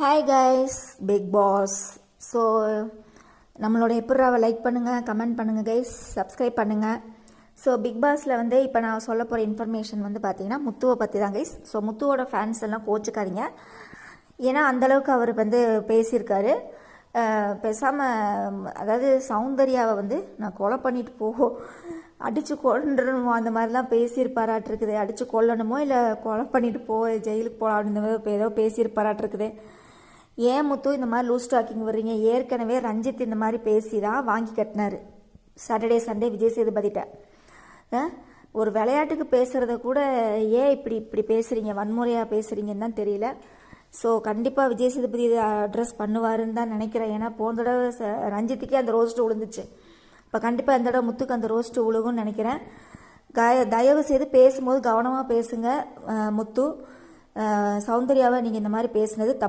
Hi guys, Bigg Boss. So நம்மளோட எப்பிட்ராவை like பண்ணுங்கள், கமெண்ட் பண்ணுங்கள் கைஸ், சப்ஸ்கிரைப் பண்ணுங்கள். ஸோ பிக் பாஸில் வந்து இப்போ நான் சொல்ல போகிற இன்ஃபர்மேஷன் வந்து பார்த்தீங்கன்னா முத்துவை பற்றி தான் கைஸ். ஸோ முத்துவோட ஃபேன்ஸ் எல்லாம் கோச்சிக்காதீங்க, ஏன்னா அந்தளவுக்கு அவர் வந்து பேசியிருக்காரு. பேசாமல் அதாவது சௌந்தர்யாவை வந்து நான் கொலை பண்ணிட்டு அடித்து கொல்லணுமோ அந்த மாதிரிலாம் பேசியிருப்பாராட்டிருக்குது. அடித்து கொல்லணுமோ இல்லை கொலை பண்ணிட்டு ஜெயிலுக்கு போகலாம் அப்படின்னு ஏதோ பேசியிருப்பாராட்டிருக்குது. ஏன் முத்து இந்த மாதிரி லூஸ் டாக்கிங் வர்றீங்க? ஏற்கனவே ரஞ்சித் இந்த மாதிரி பேசி தான் வாங்கி கட்டினார் சாட்டர்டே சண்டே விஜய் சேதுபதிட்ட. ஒரு விளையாட்டுக்கு பேசுகிறத கூட ஏன் இப்படி பேசுகிறீங்க, வன்முறையாக பேசுகிறீங்கன்னு தான் தெரியல. ஸோ கண்டிப்பாக விஜய் சேதுபதி இதை அட்ரஸ் பண்ணுவாருன்னு தான் நினைக்கிறேன். ஏன்னா போன தடவை ரஞ்சித்துக்கே அந்த ரோஸ்ட்டு விழுந்துச்சு. இப்போ கண்டிப்பாக இந்த தடவை முத்துக்கு அந்த ரோஸ்ட்டு விழுகும்னு நினைக்கிறேன். தயவு செய்து பேசும்போது கவனமாக பேசுங்க முத்து. சௌந்தர்யாவை நீங்கள் இந்த மாதிரி பேசுனது தப்பு.